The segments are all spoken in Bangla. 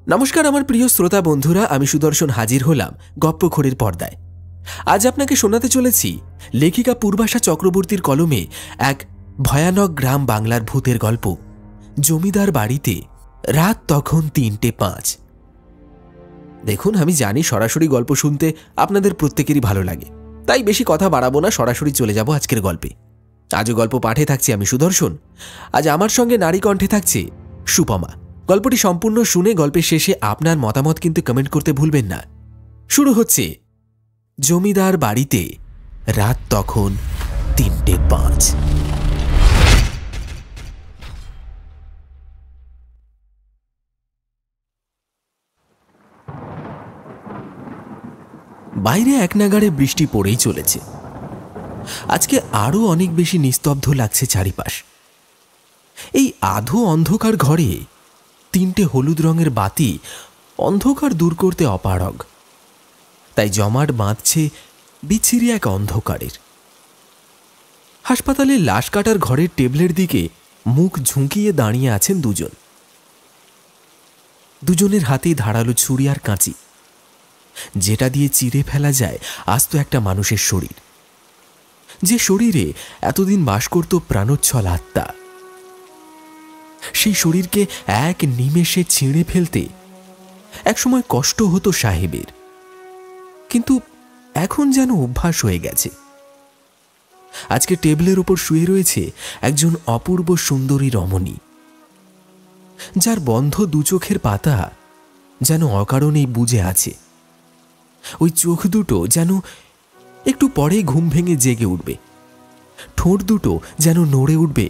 নমস্কার আমার প্রিয় শ্রোতা বন্ধুরা, আমি সুদর্শন হাজির হলাম গপ্পখোরের পর্দায়। আজ আপনাকে শোনাতে চলেছি লেখিকা পূর্বাশা চক্রবর্তীর কলমে এক ভয়ানক গ্রাম বাংলার ভূতের গল্প, জমিদার বাড়িতে রাত তখন ৩:০৫। দেখুন, আমি জানি সরাসরি গল্প শুনতে আপনাদের প্রত্যেকেরই ভালো লাগে, তাই বেশি কথা বাড়াবো না, সরাসরি চলে যাব আজকের গল্পে। আজও গল্প পাঠে থাকছি আমি সুদর্শন। আজ আমার সঙ্গে নারী কণ্ঠে থাকছে সুপমা। গল্পটি সম্পূর্ণ শুনে গল্পের শেষে আপনার মতামত কিন্তু কমেন্ট করতে ভুলবেন না। শুরু হচ্ছে জমিদার বাড়িতে রাত তখন ৩:০৫। বাইরে এক নাগাড়ে বৃষ্টি পড়েই চলেছে। আজকে আরও অনেক বেশি নিস্তব্ধ লাগছে চারিপাশ। এই আধো অন্ধকার ঘরে ৩টে হলুদ রঙের বাতি অন্ধকার দূর করতে অপারগ, তাই জমাট বাঁধছে বিচ্ছিরি এক অন্ধকারের। হাসপাতালের লাশ কাটার ঘরের টেবিলের দিকে মুখ ঝুঁকিয়ে দাঁড়িয়ে আছেন দুজন। দুজনের হাতেই ধারালো ছুরি আর কাঁচি, যেটা দিয়ে চিরে ফেলা যায় আস্ত একটা মানুষের শরীর, যে শরীরে এতদিন বাস করত প্রাণোচ্ছল আত্মা। সেই শরীরকে এক নিমেষে ছিঁড়ে ফেলতে একসময় কষ্ট হতো সাহেবের, কিন্তু এখন যেন অভ্যাস হয়ে গেছে। আজকে টেবিলের উপর শুয়ে রয়েছে একজন অপূর্ব সুন্দরী রমণী, যার বন্ধ দু চোখের পাতা যেন অকারণেই বুজে আছে। ওই চোখ দুটো যেন একটু পরে ঘুম ভেঙে জেগে উঠবে, ঠোঁট দুটো যেন নড়ে উঠবে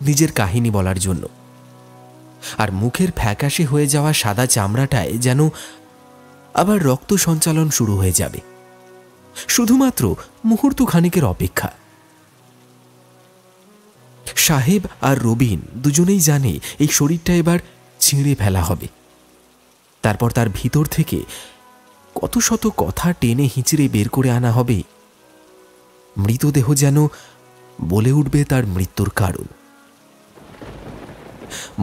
নিজের কাহিনী বলার জন্য, আর মুখের ফ্যাকাশে হয়ে যাওয়া সাদা চামড়াটায় যেন আবার রক্ত সঞ্চালন শুরু হয়ে যাবে। শুধুমাত্র মুহূর্ত খানিকের অপেক্ষা। সাহেব আর রবিন দুজনেই জানে এই শরীরটা এবার ছিঁড়ে ফেলা হবে। তারপর তার ভিতর থেকে কত শত কথা টেনে হিঁচড়ে বের করে আনা হবে। মৃতদেহ যেন বলে উঠবে তার মৃত্যুর কারণ।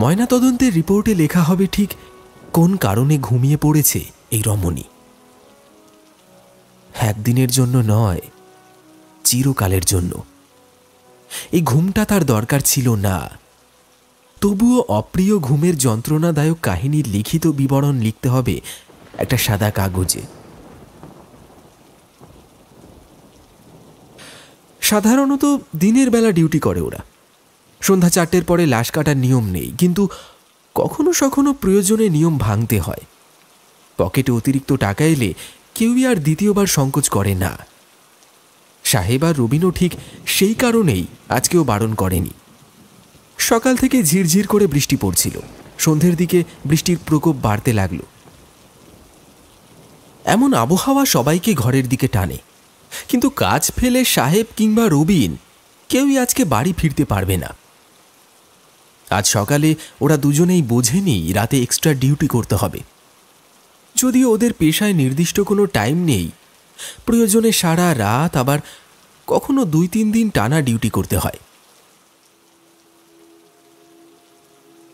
ময়নাতদন্তের রিপোর্টে লেখা হবে ঠিক কোন কারণে ঘুমিয়ে পড়েছে এই রমণী। একদিনের জন্য নয়, চিরকালের জন্য। এই ঘুমটা তার দরকার ছিল না, তবুও অপ্রিয় ঘুমের যন্ত্রণাদায়ক কাহিনীর লিখিত বিবরণ লিখতে হবে একটা সাদা কাগজে। সাধারণত দিনের বেলা ডিউটি করে ওরা। সন্ধ্যা ৪টের পরে লাশ কাটার নিয়ম নেই, কিন্তু কখনো কখনো প্রয়োজনে নিয়ম ভাঙতে হয়। পকেটে অতিরিক্ত টাকা এলে কেউই আর দ্বিতীয়বার সংকোচ করে না। সাহেব আর রবিনও ঠিক সেই কারণেই আজকেও বারণ করেনি। সকাল থেকে ঝিরঝির করে বৃষ্টি পড়ছিল। সন্ধ্যের দিকে বৃষ্টির প্রকোপ বাড়তে লাগলো। এমন আবহাওয়া সবাইকে ঘরের দিকে টানে, কিন্তু কাজ ফেলে সাহেব কিংবা রবিন কেউই আজকে বাড়ি ফিরতে পারবে না। আজ সকালে ওরা দুজনেই বোঝেনি রাতে এক্সট্রা ডিউটি করতে হবে। যদিও ওদের পেশায় নির্দিষ্ট কোনো টাইম নেই, প্রয়োজনে সারা রাত, আবার কখনো ২-৩ দিন টানা ডিউটি করতে হয়।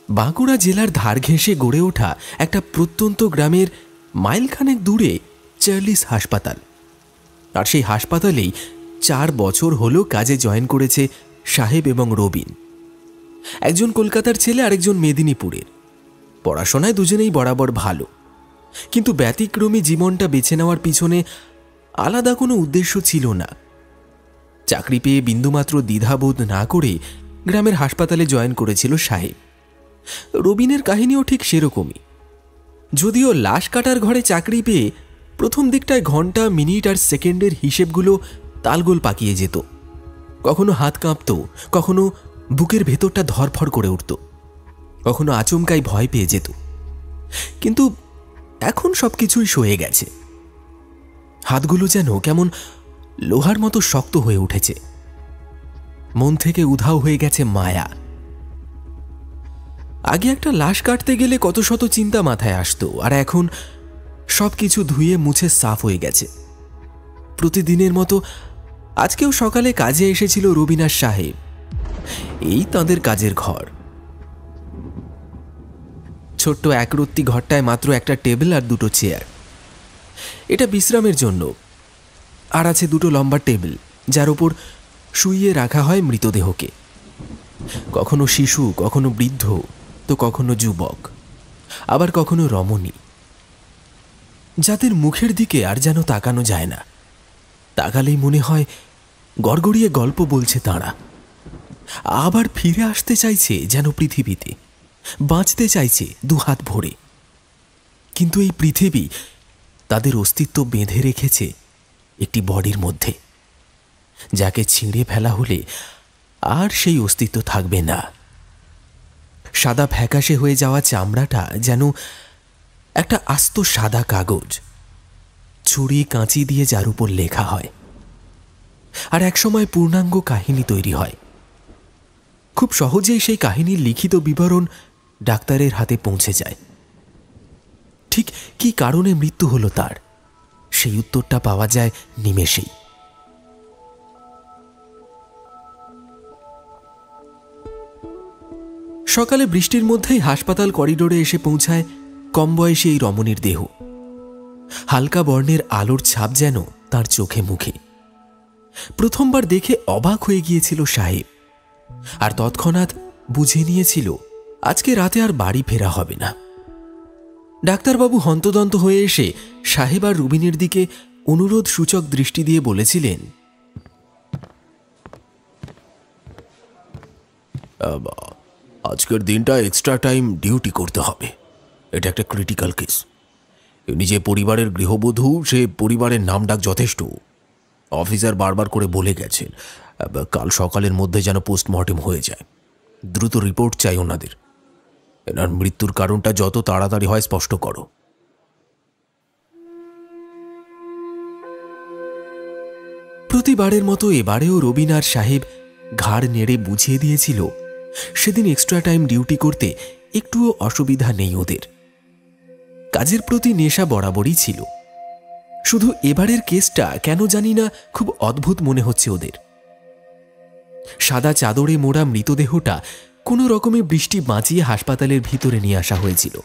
বাঁকুড়া জেলার ধার ঘেঁষে গড়ে ওঠা একটা প্রত্যন্ত গ্রামের মাইলখানেক দূরে চার্লিস হাসপাতাল। আর সেই হাসপাতালেই ৪ বছর হলো কাজে জয়েন করেছে সাহেব এবং রবিন। একজন কলকাতার ছেলে, আরেকজন মেদিনীপুরের। পড়াশোনায় দুজনেই বরাবর ভালো, কিন্তু ব্যতিক্রমী জীবনটা বেছে নেওয়ার পিছনে আলাদা কোনো উদ্দেশ্য ছিল না। চাকরি পেয়ে বিন্দুমাত্র দ্বিধাবোধ না করে গ্রামের হাসপাতালে জয়েন করেছিল সাহেব। রবিনের কাহিনীও ঠিক সেরকমই। যদিও লাশ কাটার ঘরে চাকরি পেয়ে প্রথম দিকটায় ঘন্টা, মিনিট আর সেকেন্ডের হিসেবগুলো তালগোল পাকিয়ে যেত। কখনো হাত কাঁপত, কখনো বুকের ভেতরটা ধরফর করে উঠত, কখনো আচমকাই ভয় পেয়ে যেত। কিন্তু এখন সবকিছুই সয়ে গেছে। হাতগুলো যেন কেমন লোহার মতো শক্ত হয়ে উঠেছে। মন থেকে উধাও হয়ে গেছে মায়া। আগে একটা লাশ কাটতে গেলে কত শত চিন্তা মাথায় আসতো, আর এখন সবকিছু ধুয়ে মুছে সাফ হয়ে গেছে। প্রতিদিনের মতো আজকেও সকালে কাজে এসেছিল রবিনার সাহেব। এই তাঁদের কাজের ঘর। ছোট্ট একরত্তি ঘরটায় মাত্র একটা টেবিল আর দুটো চেয়ার। এটা বিশ্রামের জন্য। আর আছে দুটো লম্বা টেবিল, যার ওপর শুইয়ে রাখা হয় মৃতদেহকে। কখনো শিশু, কখনো বৃদ্ধ, তো কখনো যুবক, আবার কখনো রমণী, যাদের মুখের দিকে আর যেন তাকানো যায় না। তাকালেই মনে হয় গড়গড়িয়ে গল্প বলছে তাঁরা। আবার ফিরে আসতে চাইছে যেন পৃথিবীতে, বাঁচতে চাইছে দুহাত ভরে। কিন্তু এই পৃথিবী তাদের অস্তিত্ব বেঁধে রেখেছে একটি বডির মধ্যে, যাকে ছিঁড়ে ফেলা হলে আর সেই অস্তিত্ব থাকবে না। সাদা ফ্যাকাশে হয়ে যাওয়া চামড়াটা যেন একটা আস্ত সাদা কাগজ, ছুরি কাঁচি দিয়ে যার উপর লেখা হয়। আর একসময় পূর্ণাঙ্গ কাহিনী তৈরি হয়। খুব সহজেই সেই কাহিনীর লিখিত বিবরণ ডাক্তারের হাতে পৌঁছে যায়। ঠিক কি কারণে মৃত্যু হলো তার, সেই উত্তরটা পাওয়া যায় নিমেষেই। সকালে বৃষ্টির মধ্যেই হাসপাতাল করিডোরে এসে পৌঁছায় কম বয়সী এই রমণীর দেহ। হালকা বর্ণের আলোর ছাপ যেন তার চোখে মুখে। প্রথমবার দেখে অবাক হয়ে গিয়েছিল সাহেব, আর তৎক্ষণাৎ বুঝে নিয়েছিল আজকে রাতে আর বাড়ি ফেরা হবে না। ডাক্তারবাবু হন্তদন্ত হয়ে এসে সাহেব আর রুবিনের দিকে অনুরোধ সূচক দৃষ্টি দিয়ে বলেছিলেন, আজকের দিনটা এক্সট্রা টাইম ডিউটি করতে হবে। এটা একটা ক্রিটিক্যাল কেস। এমনি যে পরিবারের গৃহবধূ, সে পরিবারের নাম ডাক যথেষ্ট। অফিসার বারবার করে বলে গেছেন কাল সকালের মধ্যে যেন পোস্টমর্টেম হয়ে যায়। দ্রুত রিপোর্ট চাই ওনাদের। এনার মৃত্যুর কারণটা যত তাড়াতাড়ি হয় স্পষ্ট করো। প্রতিবারের মতো এবারেও রবিন আর সাহেব ঘাড় নেড়ে বুঝিয়ে দিয়েছিল সেদিন এক্সট্রা টাইম ডিউটি করতে একটুও অসুবিধা নেই ওদের। কাজের প্রতি নেশা বরাবরই ছিল, শুধু এবারের কেসটা কেন জানি না খুব অদ্ভুত মনে হচ্ছে ওদের। সাদা চাদরে মোড়া মৃতদেহটা কোনো রকমে বৃষ্টি বাঁচিয়ে হাসপাতালের ভিতরে নিয়ে আসা হয়েছিল।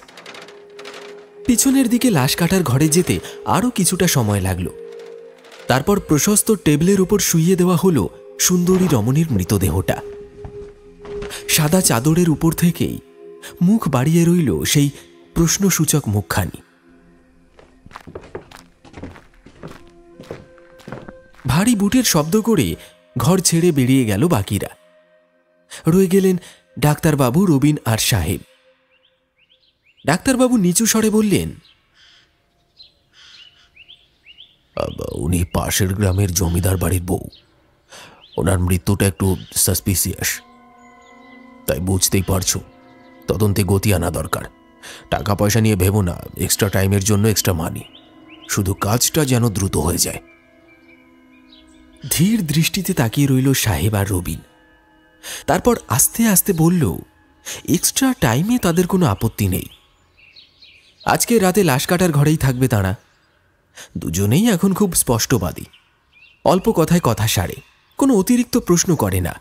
পিছনের দিকে লাশ কাটার ঘরে যেতে আরও কিছুটা সময় লাগল। তারপর প্রশস্ত টেবিলের উপর শুইয়ে দেওয়া হলো সুন্দরী রমণীর মৃতদেহটা। সাদা চাদরের উপর থেকেই মুখ বাড়িয়ে রইল সেই প্রশ্নসূচক মুখখানি। ভারী বুটের শব্দ করে ঘর ছেড়ে বেরিয়ে গেল বাকিরা। রয়ে গেলেন ডাক্তারবাবু, রবিন আর সাহেব। ডাক্তারবাবু নিচু স্বরে বললেন, উনি পাশের গ্রামের জমিদার বাড়ির বউ। ওনার মৃত্যুটা একটু সাসপিসিয়াস, তাই বুঝতেই পারছো তদন্তে গতি আনা দরকার। টাকা পয়সা নিয়ে ভেবো না, এক্সট্রা টাইমের জন্য এক্সট্রা মানি। শুধু কাজটা যেন দ্রুত হয়ে যায়। ধীর দৃষ্টিতে তাকিয়ে রইল সাহেব আর রবিন। তারপর আস্তে আস্তে বলল, এক্সট্রা টাইমে তাদের কোনো আপত্তি নেই। আজকে রাতে লাশ কাটার ঘরেই থাকবে তারা। দুজনেই এখন খুব স্পষ্টবাদী। অল্প কথায় কথা সারে, কোনো অতিরিক্ত প্রশ্ন করে না।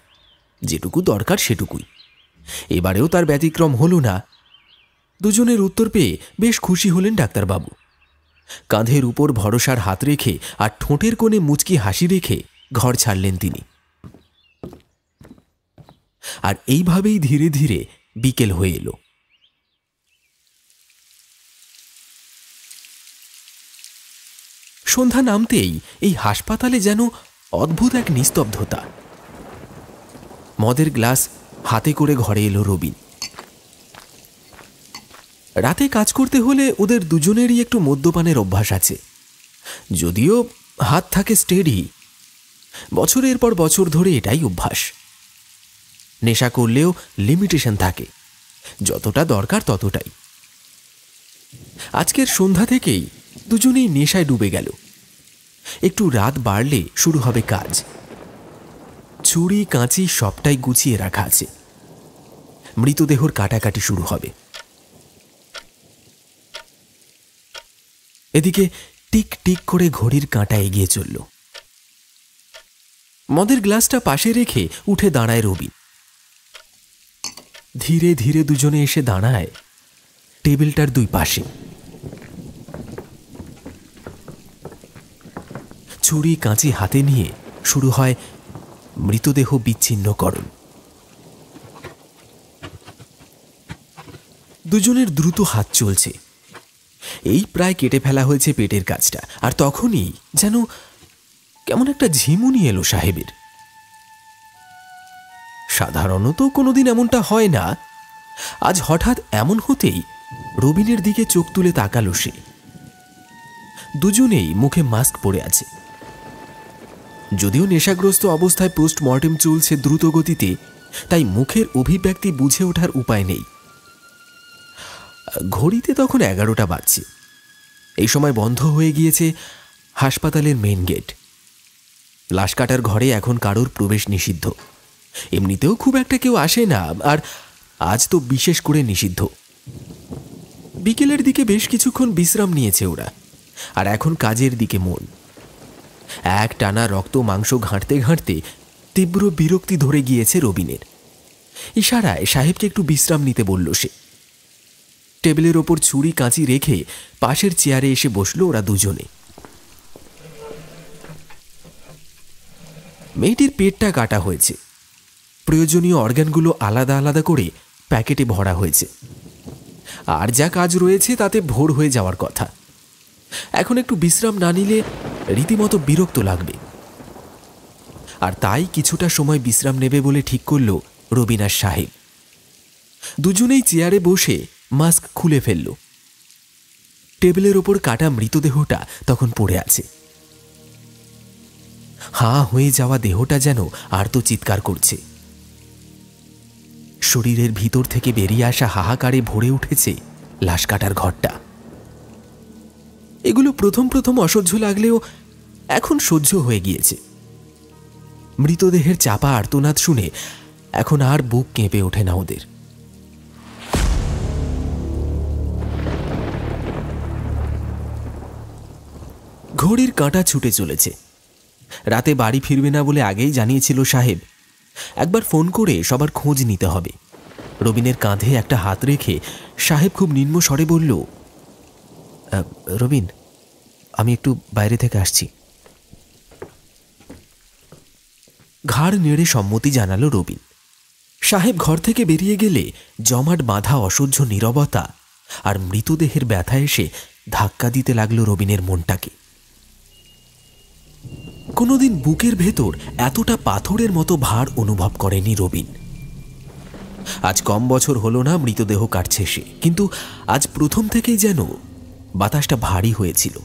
যেটুকু দরকার সেটুকুই। এবারেও তার ব্যতিক্রম হল না। দুজনের উত্তর পেয়ে বেশ খুশি হলেন ডাক্তারবাবু। কাঁধের উপর ভরসার হাত রেখে আর ঠোঁটের কোণে মুচকি হাসি রেখে ঘর ছাড়লেন তিনি। আর এইভাবেই ধীরে ধীরে বিকেল হয়ে এলো। সন্ধ্যা নামতেই এই হাসপাতালে যেন অদ্ভুত এক নিস্তব্ধতা। মদের গ্লাস হাতে করে ঘরে এলো রবিন। রাতে কাজ করতে হলে ওদের দুজনেরই একটু মদ্যপানের অভ্যাস আছে, যদিও হাত থাকে স্টেডি। বছরের পর বছর ধরে এটাই অভ্যাস। নেশা করলেও লিমিটেশন থাকে, যতটা দরকার ততটাই। আজকের সন্ধ্যা থেকেই দুজনেই নেশায় ডুবে গেল। একটু রাত বাড়লে শুরু হবে কাজ। ছুরি কাঁচি সবটাই গুছিয়ে রাখা আছে। মৃতদেহর কাটাকাটি শুরু হবে। এদিকে টিক টিক করে ঘড়ির কাঁটা এগিয়ে চলল। মদের গ্লাসটা পাশে রেখে উঠে দাঁড়ায় রবিন। ধীরে ধীরে দুজনে এসে দাঁড়ায় টেবিলটার দুই পাশে। ছুরি কাঁচি হাতে নিয়ে শুরু হয় মৃতদেহ বিচ্ছিন্নকরণ। দুজনের দ্রুত হাত চলছে। এই প্রায় কেটে ফেলা হয়েছে পেটের কাছটা, আর তখনই যেন কেমন একটা ঝিমুনি এলো সাহেবের। সাধারণত কোনোদিন এমনটা হয় না, আজ হঠাৎ এমন হতেই রবিনের দিকে চোখ তুলে তাকালো সে। দুজনেই মুখে মাস্ক পরে আছে। যদিও নেশাগ্রস্ত অবস্থায় পোস্টমর্টেম চলছে দ্রুত গতিতে, তাই মুখের অভিব্যক্তি বুঝে ওঠার উপায় নেই। ঘড়িতে তখন 11টা বাজছে। এই সময় বন্ধ হয়ে গিয়েছে হাসপাতালের মেন গেট। লাশ কাটার ঘরে এখন কারোর প্রবেশ নিষিদ্ধ। এমনিতেও খুব একটা কেউ আসে না, আর আজ তো বিশেষ করে নিষিদ্ধ। বিকেলের দিকে বেশ কিছুক্ষণ বিশ্রাম নিয়েছে ওরা, আর এখন কাজের দিকে মন। এক টানা রক্ত মাংস ঘাঁটতে ঘাঁটতে তীব্র বিরক্তি ধরে গিয়েছে রবিনের। ইশারায় সাহেবকে একটু বিশ্রাম নিতে বলল সে। টেবিলের ওপর ছুরি কাঁচি রেখে পাশের চেয়ারে এসে বসলো ওরা দুজনে। মেয়েটির পেটটা কাটা হয়েছে। প্রয়োজনীয় অর্গানগুলো আলাদা আলাদা করে প্যাকেটে ভরা হয়েছে। আর যা কাজ রয়েছে তাতে ভোর হয়ে যাওয়ার কথা। এখন একটু বিশ্রাম না নিলে রীতিমতো বিরক্ত লাগবে, আর তাই কিছুটা সময় বিশ্রাম নেবে বলে ঠিক করল রবিন আর সাহেব। দুজনেই চেয়ারে বসে মাস্ক খুলে ফেলল। টেবিলের ওপর কাটা মৃতদেহটা তখন পড়ে আছে। হাঁ হয়ে যাওয়া দেহটা যেন আর্ত চিৎকার করছে। শরীরের ভিতর থেকে বেরিয়ে আসা হাহাকারে ভরে উঠেছে লাশ কাটার ঘরটা। এগুলো প্রথম প্রথম অসহ্য লাগলেও এখন সহ্য হয়ে গিয়েছে। মৃতদেহের চাপা আর্তনাদ শুনে এখন আর বুক কেঁপে ওঠে না ওদের। ঘড়ির কাঁটা ছুটে চলেছে। রাতে বাড়ি ফিরবে না বলে আগেই জানিয়েছিল সাহেব। একবার ফোন করে সবার খোঁজ নিতে হবে। রবিনের কাঁধে একটা হাত রেখে সাহেব খুব নিম্ন স্বরে বলল, রবিন, আমি একটু বাইরে থেকে আসছি। ঘাড় নেড়ে সম্মতি জানালো রবিন। সাহেব ঘর থেকে বেরিয়ে গেলে জমাট বাঁধা অসহ্য নীরবতা আর মৃতদেহের ব্যথা এসে ধাক্কা দিতে লাগলো রবিনের মনটাকে। কোনোদিন বুকের ভেতর এতটা পাথরের মতো ভার অনুভব করেনি রবিন। আজ কম বছর হলো না মৃতদেহ কাটছে সে, কিন্তু আজ প্রথম থেকেই যেন বাতাসটা ভারী হয়েছিল।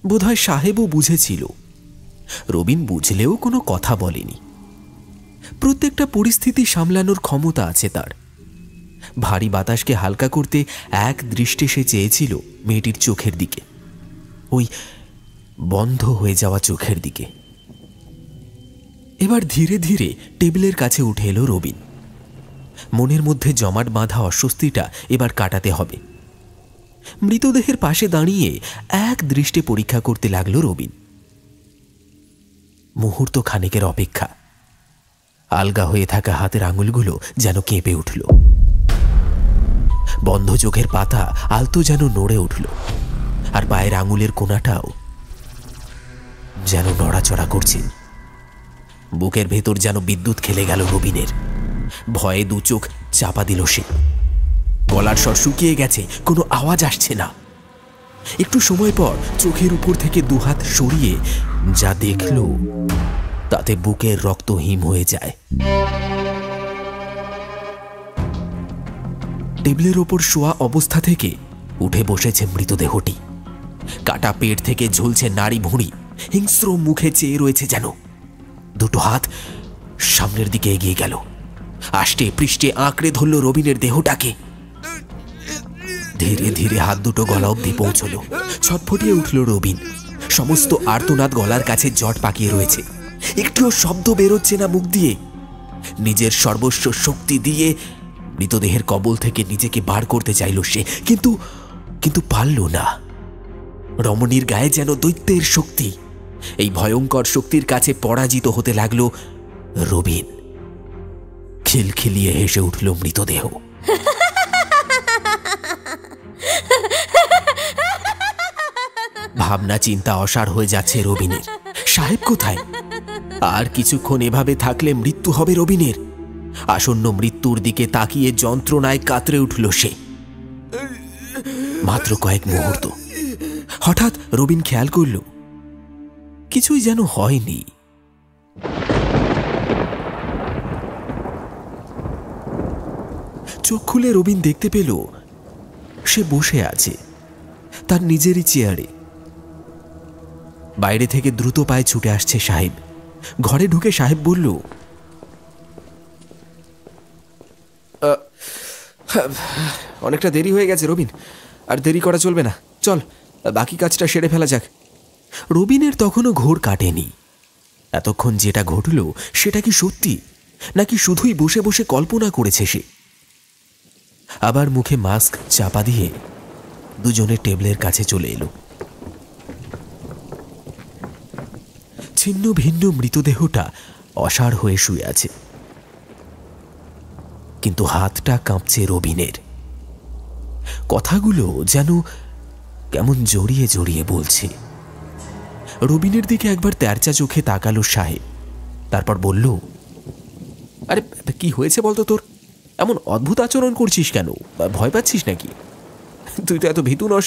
বোধহয় সাহেবও বুঝেছিল। রবিন বুঝলেও কোনো কথা বলেনি। প্রত্যেকটা পরিস্থিতি সামলানোর ক্ষমতা আছে তার। ভারী বাতাসকে হালকা করতে এক দৃষ্টে সে চেয়েছিল মেয়েটির চোখের দিকে, ওই বন্ধ হয়ে যাওয়া চোখের দিকে। এবার ধীরে ধীরে টেবিলের কাছে উঠে এলো রবিন। মনের মধ্যে জমাট বাঁধা অস্বস্তিটা এবার কাটাতে হবে। মৃতদেহের পাশে দাঁড়িয়ে এক দৃষ্টে পরীক্ষা করতে লাগলো রবিন। মুহূর্ত খানেকের অপেক্ষা। আলগা হয়ে থাকা হাতের আঙুলগুলো যেন কেঁপে উঠল। বন্ধ চোখের পাতা আলতো যেন নড়ে উঠল, আর পায়ের আঙুলের কোনাটাও যেন নড়াচড়া করছে। বুকের ভেতর যেন বিদ্যুৎ খেলে গেল রবিনের। ভয়ে দু চোখ চাপা দিল সে। গলার স্বর শুকিয়ে গেছে, কোনো আওয়াজ আসছে না। একটু সময় পর চোখের উপর থেকে দুহাত সরিয়ে যা দেখল তাতে বুকের রক্ত হিম হয়ে যায়। টেবিলের ওপর শোয়া অবস্থা থেকে উঠে বসেছে মৃতদেহটি। কাটা পেট থেকে ঝুলছে নাড়ি ভুঁড়ি, হিংস্র মুখে চেয়ে রয়েছে যেন। দুটো হাত সামনের দিকে এগিয়ে গেল, আষ্টে পৃষ্ঠে আঁকড়ে ধরল রবিনের দেহটাকে। ধীরে ধীরে হাত দুটো গলা অব্দি পৌঁছল। ছটফটিয়ে উঠল রবিন। সমস্ত আর্তনাদ গলার কাছে জট পাকিয়ে রয়েছে। একটুও শব্দ বেরোচ্ছে না মুখ দিয়ে। নিজের সর্বস্ব শক্তি দিয়ে মৃতদেহের কবল থেকে নিজেকে বার করতে চাইল সে, কিন্তু পারল না। রমণীর গায়ে যেন দৈত্যের শক্তি। এই ভয়ঙ্কর শক্তির কাছে পরাজিত হতে লাগল রবিন। খিলখিলিয়ে হেসে উঠল মৃতদেহ। ভাবনা চিন্তা অসাড় হয়ে যাচ্ছে রবিনের। সাহেব কোথায়? আর কিছুক্ষণ এভাবে থাকলে মৃত্যু হবে রবিনের। আসন্ন মৃত্যুর দিকে তাকিয়ে যন্ত্রণায় কাতরে উঠল সে। মাত্র কয়েক মুহূর্ত। হঠাৎ রবিন খেয়াল করল কিছুই যেন হয়নি। চোখ খুলে রবিন দেখতে পেল সে বসে আছে তার নিজেরই চেয়ারে। বাইরে থেকে দ্রুত পায়ে ছুটে আসছে সাহেব। ঘরে ঢুকে সাহেব বলল, অনেকটা দেরি হয়ে গেছে রবিন, আর দেরি করা চলবে না, চল বাকি কাজটা সেরে ফেলা যাক। রবিনের তখনও ঘোর কাটেনি। এতক্ষণ যেটা ঘটল সেটা কি সত্যি, নাকি শুধুই বসে বসে কল্পনা করেছে সে? আবার মুখে মাস্ক চাপা দিয়ে দুজনে টেবিলের কাছে চলে এলো। ছিন্ন ভিন্ন মৃতদেহটা অসাড় হয়ে শুয়ে আছে, কিন্তু হাতটা কাঁপছে রবিনের। কথাগুলো যেন কেমন জড়িয়ে জড়িয়ে বলছে। রবিনের দিকে একবার তেরচা চোখে তাকালো সাহেব, তারপর বলল, আরে কি হয়েছে বলতো তোর? এমন অদ্ভুত আচরণ করছিস কেন? ভয় পাচ্ছিস নাকি? তুই তো এত ভীতু নস।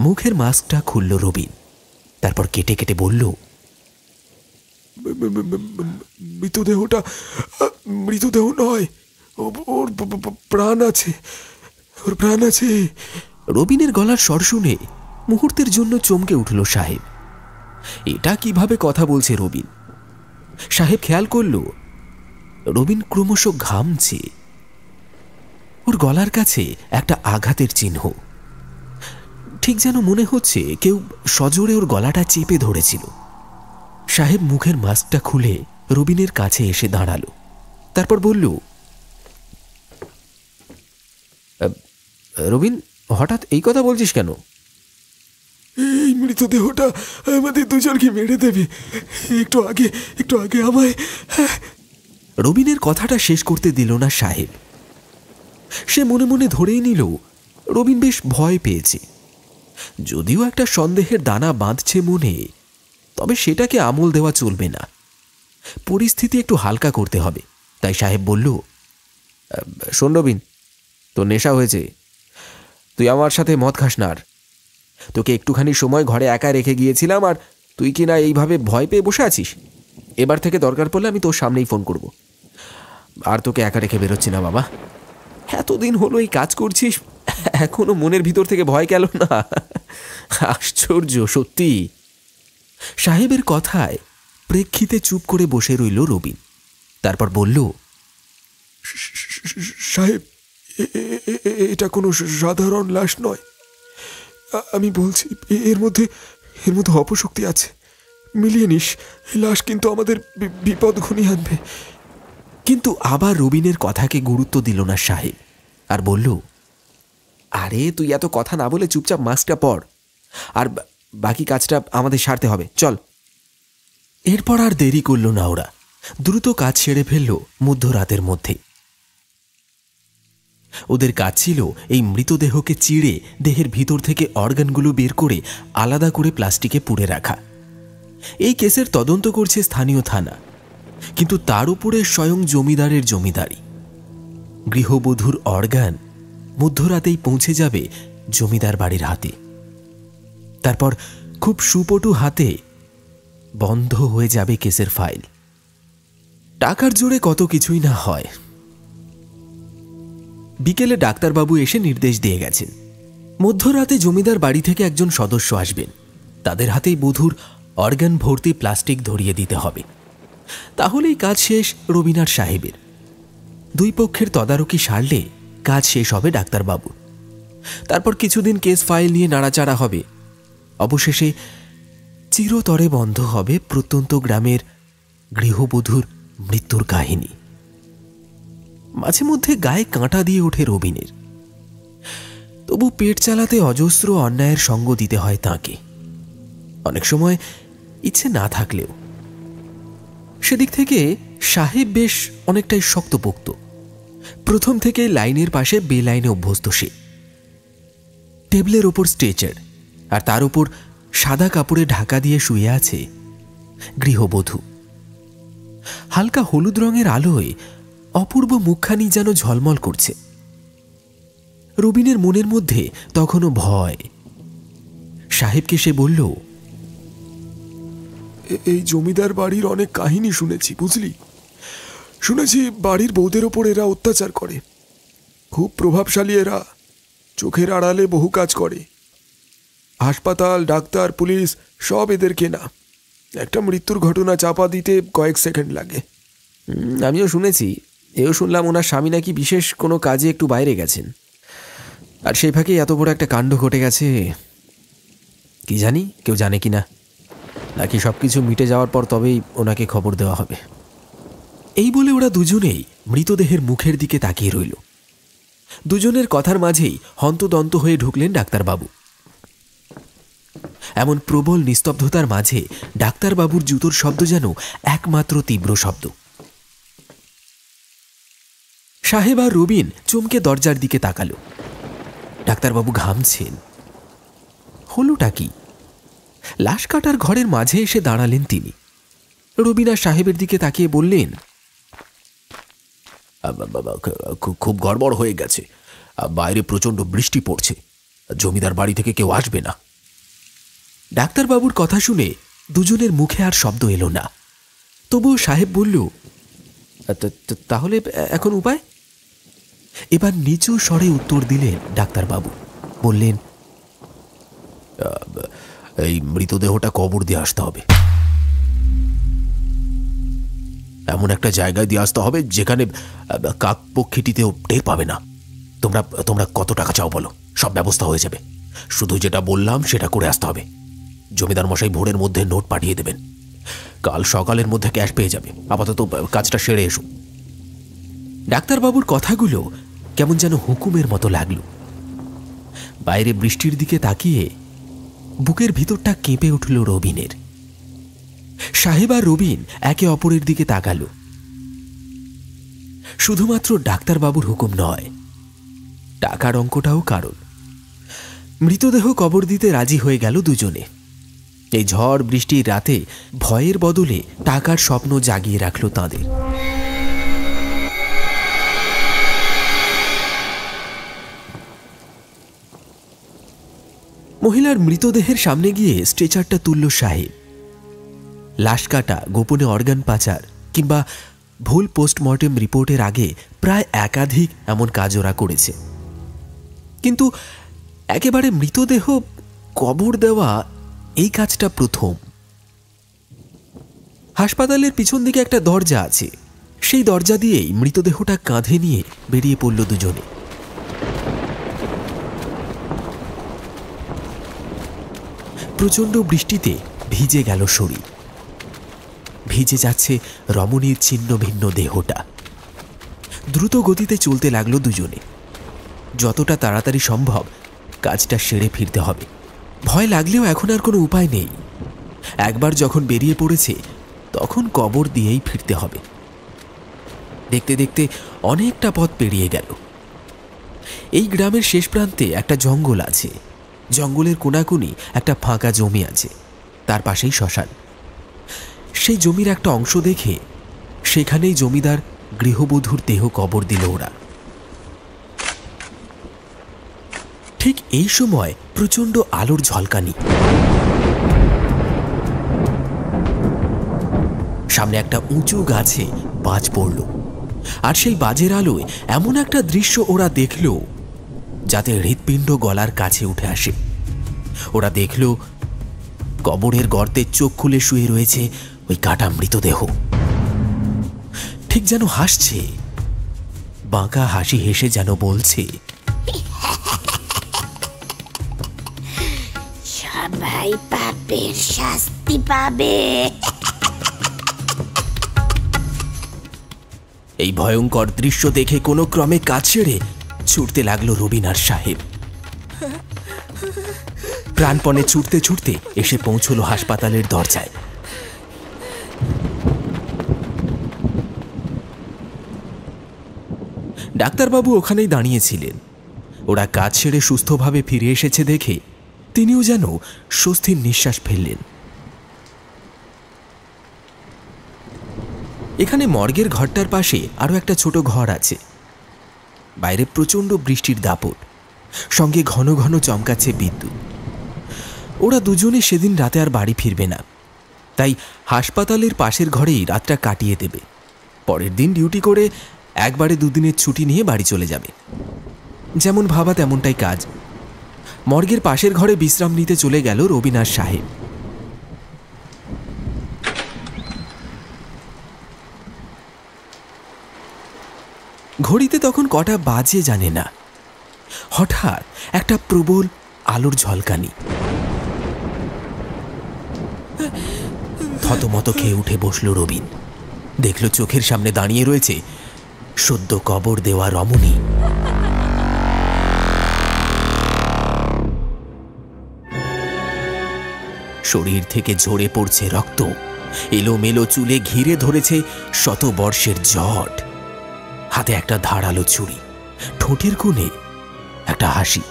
মুখের মাস্কটা খুলল রবিন, তারপর কেটে কেটে বলল, মৃতদেহটা মৃতদেহ নয়, ওর প্রাণ আছে, ওর প্রাণ আছে। রবিনের গলার স্বর শুনে মুহূর্তের জন্য চমকে উঠল সাহেব। এটা কিভাবে কথা বলছে রবিন? সাহেব খেয়াল করল রবিন ক্রমশ ঘামছে। ওর গলার কাছে একটা আঘাতের চিহ্ন, ঠিক যেন মনে হচ্ছে কেউ সজোরে ওর গলাটা চেপে ধরেছিল। সাহেব মুখের মাস্কটা খুলে রবিনের কাছে এসে দাঁড়ালো, তারপর বলল, রবিন, হঠাৎ এই কথা বলছিস কেন? এই মৃতদেহটা আমাদের দুজনকে মেরে দেবে। একটু আগে আমায়। রবিনের কথাটা শেষ করতে দিল না সাহেব। সে মনে মনে ধরেই নিল রবিন বেশ ভয় পেয়েছে। যদিও একটা সন্দেহের দানা বাঁধছে মনে, তবে সেটাকে আমল দেওয়া চলবে না। পরিস্থিতি একটু হালকা করতে হবে। তাই সাহেব বলল, শোন রবিন, তোর নেশা হয়েছে, তুই আমার সাথে মদ খাস না। আর তোকে একটুখানি সময় ঘরে একা রেখে গিয়েছিলাম, আর তুই কি না এইভাবে ভয় পেয়ে বসে আছিস? এবার থেকে দরকার পড়লে আমি তোর সামনেই ফোন করব। আর তোকে একা রেখে বেরোচ্ছি না বাবা। এতদিন হলো এই কাজ করছিস, এখনো মনের ভিতর থেকে ভয় গেল না? আশ্চর্য সত্যি। সাহেবের কথায় প্রেক্ষিতে চুপ করে বসে রইল রবিন, তারপর বলল, সাহেব, এটা কোনো সাধারণ লাশ নয়। আমি বলছি, এর মধ্যে অপশক্তি আছে। মিলিয়ে নিস, লাশ কিন্তু আমাদের বিপদ ঘনিয়ে আনবে। কিন্তু আবার রবিনের কথাকে গুরুত্ব দিল না সাহেব, আর বলল, আরে তুই এত কথা না বলে চুপচাপ মাস্কটা পর, আর বাকি কাজটা আমাদের সারতে হবে, চল। এরপর আর দেরি করল না ওরা, দ্রুত কাজ সেরে ফেলল মধ্যরাতের মধ্যে। ওদের কাজ ছিল এই মৃতদেহকে চিড়ে দেহের ভিতর থেকে অর্গানগুলো বের করে আলাদা করে প্লাস্টিকে পুড়ে রাখা। এই কেসের তদন্ত করছে স্থানীয় থানা, কিন্তু তার উপরে স্বয়ং জমিদারের জমিদারি। গৃহবধূর অর্গান মধ্যরাতেই পৌঁছে যাবে জমিদার বাড়ির হাতে। তারপর খুব সুপটু হাতে বন্ধ হয়ে যাবে কেসের ফাইল। টাকার জোরে কত কিছুই না হয়। বিকেলে ডাক্তারবাবু এসে নির্দেশ দিয়ে গেছেন, মধ্যরাতে জমিদার বাড়ি থেকে একজন সদস্য আসবেন, তাদের হাতেই বধূর অর্গান ভর্তি প্লাস্টিক ধরিয়ে দিতে হবে। তাহলেই কাজ শেষ রবিনার সাহেবের। দুই পক্ষের তদারকি সারলে কাজ শেষ হবে ডাক্তারবাবু। তারপর কিছুদিন কেস ফাইল নিয়ে নাড়াচাড়া হবে। অবশেষে চিরতরে বন্ধ হবে প্রত্যন্ত গ্রামের গৃহবধূর মৃত্যুর কাহিনী। মাঝে মধ্যে গায়ে কাঁটা দিয়ে ওঠে রবিনের, তবু পেট চালাতে অজস্র অন্যায়ের সঙ্গ দিতে হয় তাঁকে, অনেক সময় ইচ্ছে না থাকলেও। সেদিক থেকে সাহেব বেশ অনেকটাই শক্তপোক্ত। প্রথম থেকে লাইনের পাশে বে লাইনে অভ্যস্ত সে। টেবিলের ওপর স্ট্রেচার, আর তার উপর সাদা কাপড়ে ঢাকা দিয়ে শুয়ে আছে গৃহবধূ। হালকা হলুদ রঙের আলোয় অপূর্ব মুখখানি যেন ঝলমল করছে। রবিনের মনের মধ্যে তখনও ভয়। সাহেবকে সে বলল, এই জমিদার বাড়ির অনেক কাহিনী শুনেছি, বুঝলি? শুনেছি বাড়ির বউদের ওপর এরা অত্যাচার করে, খুব প্রভাবশালী এরা, চোখের আড়ালে বহু কাজ করে। হাসপাতাল, ডাক্তার, পুলিশ সব এদের কেনা। একটা মৃত্যুর ঘটনা চাপা দিতে কয়েক সেকেন্ড লাগে। আমিও শুনেছি। এও শুনলাম ওনার স্বামী নাকি বিশেষ কোনো কাজে একটু বাইরে গেছেন, আর সেই ফাঁকে এত বড় একটা কাণ্ড ঘটে গেছে। কি জানি কেউ জানে কি না, নাকি সব কিছু মিটে যাওয়ার পর তবেই ওনাকে খবর দেওয়া হবে। এই বলে ওরা দুজনেই মৃতদেহের মুখের দিকে তাকিয়ে রইল। দুজনের কথার মাঝেই হন্তদন্ত হয়ে ঢুকলেন ডাক্তারবাবু। এমন প্রবল নিস্তব্ধতার মাঝে ডাক্তারবাবুর জুতোর শব্দ যেন একমাত্র তীব্র শব্দ। সাহেব আর রবিন চমকে দরজার দিকে তাকালো। ডাক্তারবাবু ঘামছেন। হলোটা কি? লাশ কাটার ঘরের মাঝে এসে দাঁড়ালেন তিনি। রবিন আর সাহেবের দিকে তাকিয়ে বললেন, খুব গড়বড় হয়ে গেছে। বাইরে প্রচণ্ড বৃষ্টি পড়ছে, জমিদার বাড়ি থেকে কেউ আসবে না। ডাক্তারবাবুর কথা শুনে দুজনের মুখে আর শব্দ এলো না। তবুও সাহেব বলল, তাহলে এখন উপায়? এবার নিচু স্বরে উত্তর দিলেন ডাক্তারবাবু। বললেন, এই মৃতদেহটা কবর দিয়ে আসতে হবে। এমন একটা জায়গায় দিয়ে আসতে হবে যেখানে কাকপক্ষীটিতেও টের পাবে না। তোমরা কত টাকা চাও বলো, সব ব্যবস্থা হয়ে যাবে। শুধু যেটা বললাম সেটা করে আসতে হবে। জমিদার মশাই ভোরের মধ্যে নোট পাঠিয়ে দেবেন, কাল সকালের মধ্যে ক্যাশ পেয়ে যাবে। আপাতত কাজটা সেরে এসো। ডাক্তারবাবুর কথাগুলো কেমন যেন হুকুমের মতো লাগলো। বাইরে বৃষ্টির দিকে তাকিয়ে বুকের ভিতরটা কেঁপে উঠল রবিনের। সাহেব আর রবিন একে অপরের দিকে তাকালো। শুধুমাত্র ডাক্তারবাবুর হুকুম নয়, টাকার অঙ্কটাও কারণ। মৃতদেহ কবর দিতে রাজি হয়ে গেল দুজনে। এই ঝড় বৃষ্টির রাতে ভয়ের বদলে টাকার স্বপ্ন জাগিয়ে রাখল তাঁদের। মহিলার মৃতদেহের সামনে গিয়ে স্ট্রেচারটা তুলল সাহেব। লাশ কাটা, গোপনে অর্গান পাচার কিংবা ভুল পোস্টমর্টেম রিপোর্টের আগে প্রায় একাধিক এমন কাজ ওরা করেছে, কিন্তু একেবারে মৃতদেহ কবর দেওয়া এই কাজটা প্রথম। হাসপাতালের পিছন দিকে একটা দরজা আছে, সেই দরজা দিয়েই মৃতদেহটা কাঁধে নিয়ে বেরিয়ে পড়ল দুজনে। প্রচণ্ড বৃষ্টিতে ভিজে গেল শরীর, ভিজে যাচ্ছে রমণীর ছিন্ন ভিন্ন দেহটা। দ্রুত গতিতে চলতে লাগলো দুজনে। যতটা তাড়াতাড়ি সম্ভব কাজটা সেরে ফিরতে হবে। ভয় লাগলেও এখন আর কোনো উপায় নেই। একবার যখন বেরিয়ে পড়েছে তখন কবর দিয়েই ফিরতে হবে। দেখতে দেখতে অনেকটা পথ পেরিয়ে গেল। এই গ্রামের শেষ প্রান্তে একটা জঙ্গল আছে। জঙ্গলের কোনাকুনি একটা ফাঁকা জমি আছে, তার পাশেই শ্মশান। সেই জমির একটা অংশ দেখে সেখানেই জমিদার গৃহবধূর দেহ কবর দিল ওরা। ঠিক এই সময় প্রচণ্ড আলোর ঝলকানি। সামনে একটা উঁচু গাছে বাজ পড়ল, আর সেই বাজের আলোয় এমন একটা দৃশ্য ওরা দেখল যাতে হৃৎপিণ্ড গলার কাছে উঠে আসে। ওরা দেখল কবরের গর্তে চোখ খুলে শুয়ে রয়েছে ওই কাটা মৃতদেহ। ঠিক যেন হাসছে, বাঁকা হাসি হেসে যেন বলছে, সবাই পাপের শাস্তি পাবে। এই ভয়ঙ্কর দৃশ্য দেখে কোনো ক্রমে কাজ ছেড়ে ছুটতে লাগলো রবিনার সাহেব। প্রাণপণে ছুটতে ছুটতে এসে পৌঁছলো হাসপাতালের দরজায়। ডাক্তারবাবু ওখানেই দাঁড়িয়েছিলেন। ওরা কাজ সেরে সুস্থভাবে ফিরে এসেছে দেখে তিনিও যেন স্বস্তির নিঃশ্বাস ফেললেন। এখানে মর্গের ঘরটার পাশে আরও একটা ছোট ঘর আছে। বাইরে প্রচণ্ড বৃষ্টির দাপট, সঙ্গে ঘন ঘন চমকাচ্ছে বিদ্যুৎ। ওরা দুজনে সেদিন রাতে আর বাড়ি ফিরবে না, তাই হাসপাতালের পাশের ঘরেই রাতটা কাটিয়ে দেবে। পরের দিন ডিউটি করে একবারে দুদিনের ছুটি নিয়ে বাড়ি চলে যাবে। যেমন ভাবা তেমনটাই কাজ। মর্গের পাশের ঘরে বিশ্রাম নিতে চলে গেল রবিন আর সাহেব। ঘড়িতে তখন কটা বাজে জানে না। হঠাৎ একটা প্রবল আলোর ঝলকানি। থতমত খেয়ে উঠে বসল রবিন। দেখল চোখের সামনে দাঁড়িয়ে রয়েছে সদ্য কবর দেওয়া রমণী। শরীর থেকে ঝরে পড়ছে রক্ত, এলোমেলো চুলে ঘিরে ধরেছে শতবর্ষের জট। হাতে একটা ধারালো ছুরি, ঠোঁটের কোণে একটা হাসি।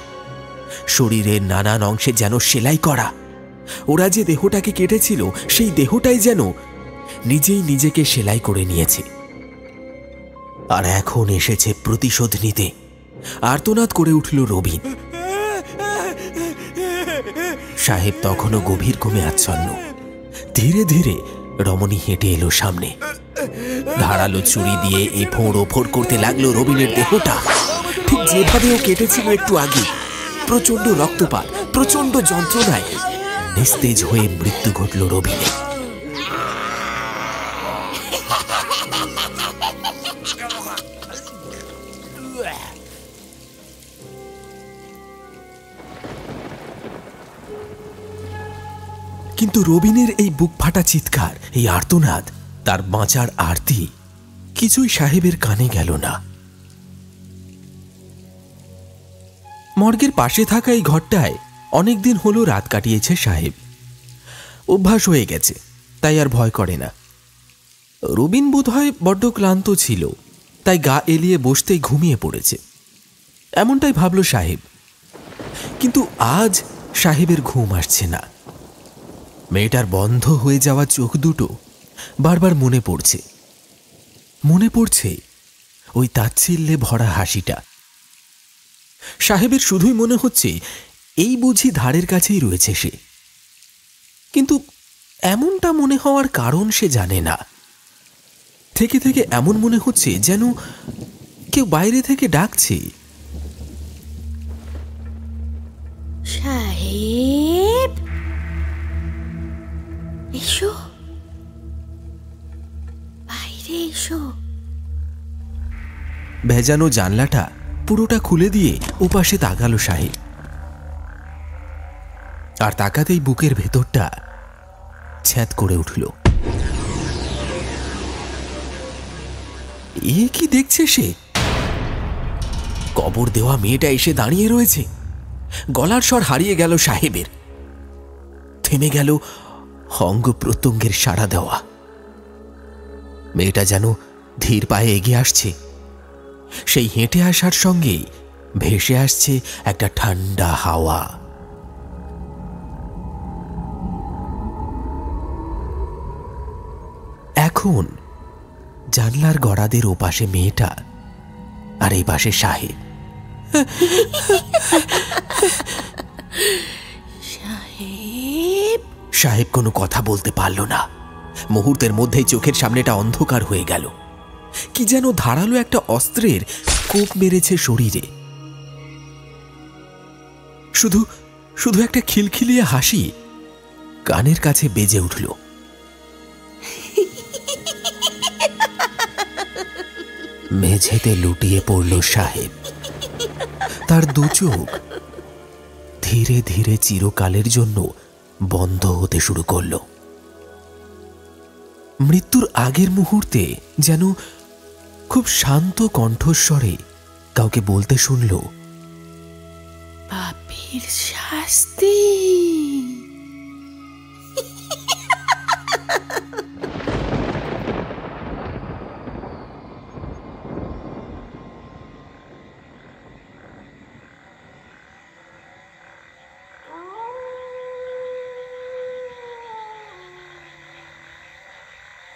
শরীরের নানান অংশে যেন সেলাই করা। ওরা যে দেহটাকে কেটেছিল সেই দেহটাই যেন নিজেই নিজেকে সেলাই করে নিয়েছে। আর এখন এসেছে প্রতিশোধ নিতে। আর্তনাদ করে উঠল রবিন। সাহেব তখনও গভীর ঘুমে আচ্ছন্ন। ধীরে ধীরে রমণী হেঁটে এলো সামনে। ধারালো ছুরি দিয়ে এফোঁড় ওফোড় করতে লাগলো রবিনের দেহটা, ঠিক যেভাবে ও কেটেছিল একটু আগে। প্রচন্ড রক্তপাত, প্রচন্ড যন্ত্রণায় নিস্তেজ হয়ে মৃত্যু ঘটল রবিনের। কিন্তু রবিনের এই বুক ফাটা চিৎকার, এই আর্তনাদ, তার বাঁচার আরতি কিছুই সাহেবের কানে গেল না। মর্গের পাশে থাকা এই ঘরটায় অনেকদিন হলো রাত কাটিয়েছে সাহেব। অভ্যাস হয়ে গেছে, তাই আর ভয় করে না। রবিন বোধহয় বড্ড ক্লান্ত ছিল, তাই গা এলিয়ে বসতেই ঘুমিয়ে পড়েছে, এমনটাই ভাবল সাহেব। কিন্তু আজ সাহেবের ঘুম আসছে না। মেয়েটার বন্ধ হয়ে যাওয়া চোখ দুটো বারবার মনে পড়ছে। মনে পড়ছে ওই তাচ্ছিল্যে ভরা হাসিটা। সাহেবের শুধুই মনে হচ্ছে এই বুঝি ধারের কাছেই রয়েছে সে। কিন্তু এমনটা মনে হওয়ার কারণ সে জানে না। থেকে থেকে এমন মনে হচ্ছে যেন কেউ বাইরে থেকে ডাকছে। সাহেব, এসো, বাইরে এসো। ভেজানো জানলাটা পুরোটা খুলে দিয়ে ওপাশে তাকালো সাহেব। আর তাকাতেই বুকের ভেতরটা ছ্যাঁত করে উঠল। এ কি দেখছে সে? কবর দেওয়া মেয়েটা এসে দাঁড়িয়ে রয়েছে। গলার স্বর হারিয়ে গেল সাহেবের। থেমে গেল অঙ্গ প্রত্যঙ্গের সাড়া দেওয়া। মেয়েটা যেন ধীর পায়ে এগিয়ে আসছে। সেই হেঁটে আসার সঙ্গে ভেসে আসছে একটা ঠান্ডা হাওয়া। এখন জানলার গড়াদের ওপাশে মেয়েটা, আর এই পাশে সাহেব। সাহেব, সাহেব কোনো কথা বলতে পারল না। মুহূর্তের মধ্যেই চোখের সামনেটা অন্ধকার হয়ে গেল। কি যেন ধারালো একটা অস্ত্রের কোপ মেরেছে শরীরে। শুধু শুধু একটা খিলখিলিয়ে হাসি কানের কাছে বেজে উঠল। মেঝেতে লুটিয়ে পড়ল সাহেব। তার দু চোখ ধীরে ধীরে চিরকালের জন্য বন্ধ হতে শুরু করল। মৃত্যুর আগের মুহূর্তে যেন খুব শান্ত কণ্ঠস্বরে কাউকে বলতে শুনল, পাপের শাস্তি।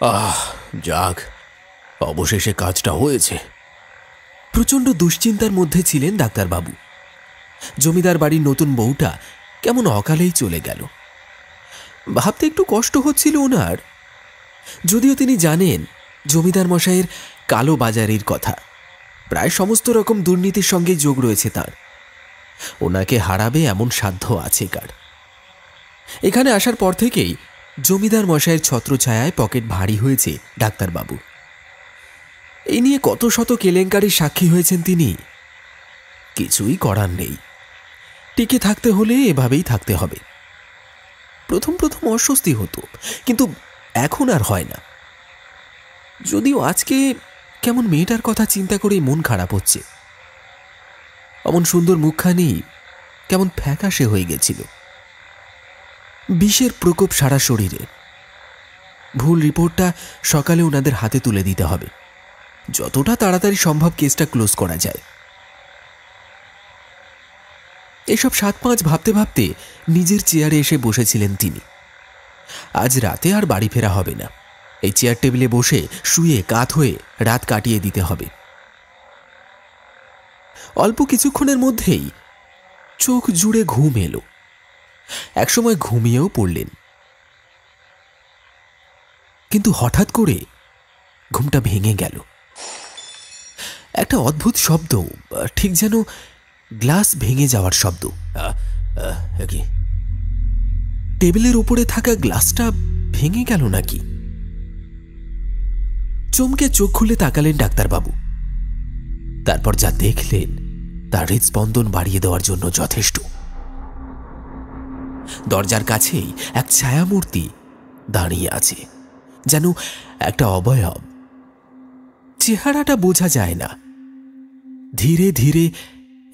যাক, অবশেষে কাজটা হয়েছে। প্রচণ্ড দুশ্চিন্তার মধ্যে ছিলেন ডাক্তারবাবু। জমিদার বাড়ির নতুন বউটা কেমন অকালেই চলে গেল। ভাবতে একটু কষ্ট হচ্ছিল ওনার, যদিও তিনি জানেন জমিদার মশাইয়ের কালো বাজারির কথা। প্রায় সমস্ত রকম দুর্নীতির সঙ্গে যোগ রয়েছে তার। ওনাকে হারাবে এমন সাধ্য আছে কার। এখানে আসার পর থেকেই জমিদার মশাইয়ের ছত্রছায়ায় পকেট ভারী হয়েছে ডাক্তারবাবু। এই নিয়ে কত শত কেলেঙ্কারির সাক্ষী হয়েছেন তিনি। কিছুই করার নেই, টিকে থাকতে হলে এভাবেই থাকতে হবে। প্রথম প্রথম অস্বস্তি হতো, কিন্তু এখন আর হয় না। যদিও আজকে কেমন মেয়েটার কথা চিন্তা করেই মন খারাপ হচ্ছে। অমন সুন্দর মুখখানি কেমন ফ্যাকাশে হয়ে গেছিল। বিষের প্রকোপ সারা শরীরে। ভুল রিপোর্টটা সকালে ওনাদের হাতে তুলে দিতে হবে, যতটা তাড়াতাড়ি সম্ভব কেসটা ক্লোজ করা যায়। এসব 7-5 ভাবতে ভাবতে নিজের চেয়ারে এসে বসেছিলেন তিনি। আজ রাতে আর বাড়ি ফেরা হবে না, এই চেয়ার টেবিলে বসে শুয়ে কাত হয়ে রাত কাটিয়ে দিতে হবে। অল্প কিছুক্ষণের মধ্যেই চোখ জুড়ে ঘুম এলো। একসময় ঘুমিয়েও পড়লেন, কিন্তু হঠাৎ করে ঘুমটা ভেঙে গেল। একটা অদ্ভুত শব্দ, ঠিক যেন গ্লাস ভেঙে যাওয়ার শব্দ। টেবিলের উপরে থাকা গ্লাসটা ভেঙে গেল নাকি? চমকে চোখ খুলে তাকালেন ডাক্তারবাবু। তারপর যা দেখলেন তার হৃদস্পন্দন বাড়িয়ে দেওয়ার জন্য যথেষ্ট। দরজার কাছেই এক ছায়ামূর্তি দাঁড়িয়ে আছে, যেন একটা অবয়ব। চেহারাটা বোঝা যায় না। ধীরে ধীরে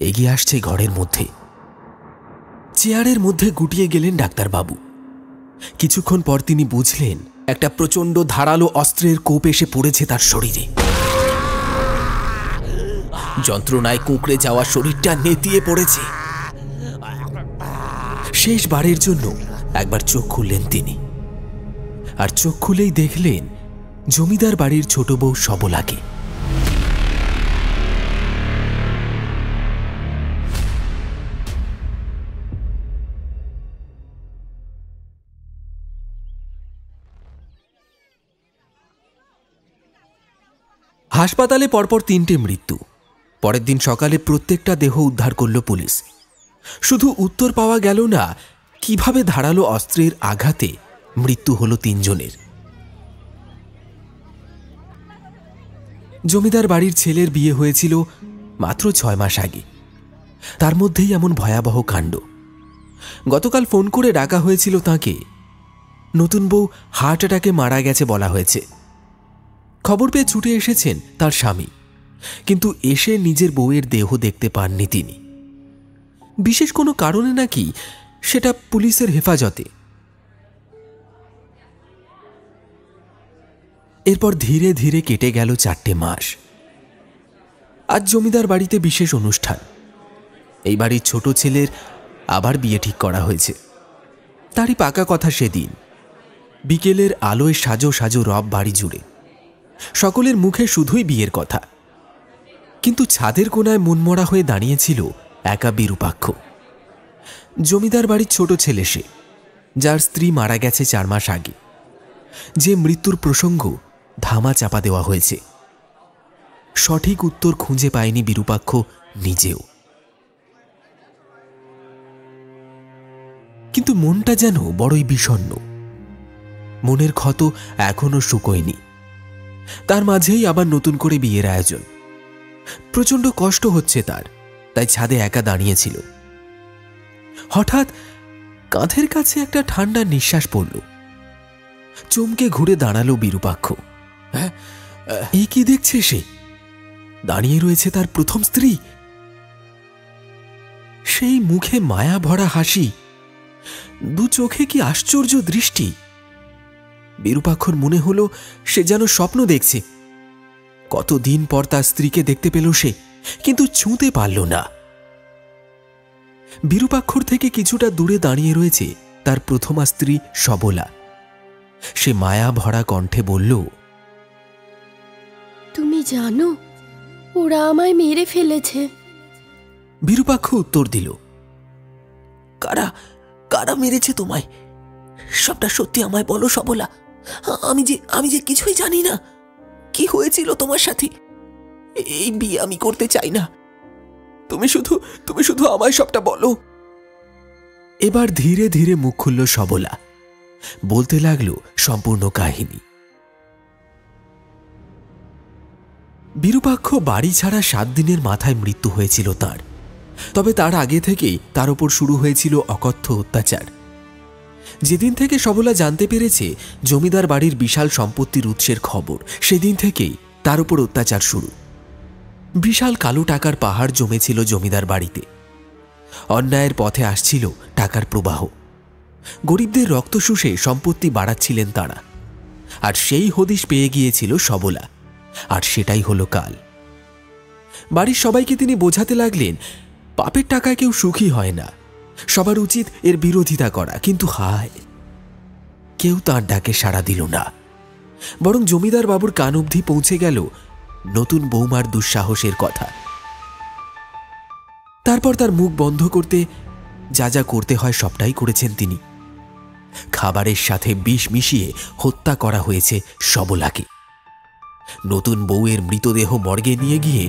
এগিয়ে আসছে ঘরের মধ্যে। চেয়ারের মধ্যে গুটিয়ে গেলেন ডাক্তারবাবু। কিছুক্ষণ পর তিনি বুঝলেন একটা প্রচণ্ড ধারালো অস্ত্রের কোপ এসে পড়েছে তার শরীরে। যন্ত্রণায় কুঁকড়ে যাওয়া শরীরটা নেতিয়ে পড়েছে। শেষবারের জন্য একবার চোখ খুললেন তিনি, আর চোখ খুলেই দেখলেন জমিদার বাড়ির ছোট বউ সবলাকে। হাসপাতালে পরপর 3টে মৃত্যু। পরের দিন সকালে প্রত্যেকটা দেহ উদ্ধার করল পুলিশ। শুধু উত্তর পাওয়া গেল না কিভাবে ধারালো অস্ত্রের আঘাতে মৃত্যু হল 3 জনের। জমিদার বাড়ির ছেলের বিয়ে হয়েছিল মাত্র 6 মাস আগে, তার মধ্যেই এমন ভয়াবহ কাণ্ড। গতকাল ফোন করে ডাকা হয়েছিল তাকে। নতুন বউ হার্ট অ্যাটাকে মারা গেছে বলা হয়েছে। খবর পেয়ে ছুটে এসেছেন তার স্বামী, কিন্তু এসে নিজের বউয়ের দেহ দেখতে পাননি তিনি। বিশেষ কোনো কারণে নাকি সেটা পুলিশের হেফাজতে। এরপর ধীরে ধীরে কেটে গেল 4টে মাস। আজ জমিদার বাড়িতে বিশেষ অনুষ্ঠান। এই বাড়ির ছোট ছেলের আবার বিয়ে ঠিক করা হয়েছে। তারই পাকা কথা সেদিন। বিকেলের আলোয় সাজো সাজো রব বাড়ি জুড়ে। সকলের মুখে শুধুই বিয়ের কথা, কিন্তু ছাদের কোনায় মনমরা হয়ে দাঁড়িয়েছিল একা বিরূপাক্ষ। জমিদার বাড়ির ছোট ছেলে সে, যার স্ত্রী মারা গেছে 4 মাস আগে, যে মৃত্যুর প্রসঙ্গ ধামা চাপা দেওয়া হয়েছে। সঠিক উত্তর খুঁজে পায়নি বিরূপাক্ষ নিজেও। কিন্তু মনটা যেন বড়ই বিষণ্ণ। মনের ক্ষত এখনো শুকোয়নি। তার মাঝেই আবার নতুন করে বিয়ের আয়োজন। প্রচণ্ড কষ্ট হচ্ছে তার, তাই ছাদে একা দাঁড়িয়েছিল। হঠাৎ কাঁধের কাছে একটা ঠান্ডা নিঃশ্বাস পড়ল। চমকে ঘুরে দাঁড়ালো বিরূপাক্ষ। এই কি দেখছে সে? দাঁড়িয়ে রয়েছে তার প্রথম স্ত্রী। সেই মুখে মায়া ভরা হাসি, দু চোখে কি আশ্চর্য দৃষ্টি। বিরূপাক্ষর মনে হলো সে যেন স্বপ্ন দেখছে। কতদিন পর তার স্ত্রীকে দেখতে পেল সে, কিন্তু ছুঁতে পারল না। বিরূপাক্ষর থেকে কিছুটা দূরে দাঁড়িয়ে রয়েছে তার প্রথমা স্ত্রী সবলা। সে মায়া ভরা কণ্ঠে বলল, তুমি জানো ওরা আমায় মেরে ফেলেছে। বিরূপাক্ষ উত্তর দিল, কারা কারা মেরেছে তোমায়? সবটা সত্যি আমায় বলো সবলা। আমি যে কিছুই জানি না। কি হয়েছিল তোমার সাথে? এই বিয়ে আমি করতে চাই না। তুমি শুধু আমায় সবটা বলো। এবার ধীরে ধীরে মুখ খুলল সবলা, বলতে লাগলো সম্পূর্ণ কাহিনী। বিরূপাক্ষ বাড়ি ছাড়া 7 দিনের মাথায় মৃত্যু হয়েছিল তার। তবে তার আগে থেকেই তার উপর শুরু হয়েছিল অকথ্য অত্যাচার। যেদিন থেকে সবলা জানতে পেরেছে জমিদার বাড়ির বিশাল সম্পত্তির উৎসের খবর, সেদিন থেকেই তার উপর অত্যাচার শুরু। বিশাল কালো টাকার পাহাড় জমেছিল জমিদার বাড়িতে। অন্যায়ের পথে আসছিল টাকার প্রবাহ। গরিবদের রক্ত শুষে সম্পত্তি বাড়াচ্ছিলেন তারা। আর সেই হদিশ পেয়ে গিয়েছিল সবলা, আর সেটাই হলো কাল। বাড়ির সবাইকে তিনি বোঝাতে লাগলেন, পাপের টাকায় কেউ সুখী হয় না, সবার উচিত এর বিরোধিতা করা। কিন্তু হায়, কেউ তার ডাকে সাড়া দিল না। বরং জমিদার বাবুর কান অবধি পৌঁছে গেল নতুন বৌমার দুঃসাহসের কথা। তারপর তার মুখ বন্ধ করতে যা যা করতে হয় সবটাই করেছেন তিনি। খাবারের সাথে বিষ মিশিয়ে হত্যা করা হয়েছে সবলাকে। নতুন বউয়ের মৃতদেহ মর্গে নিয়ে গিয়ে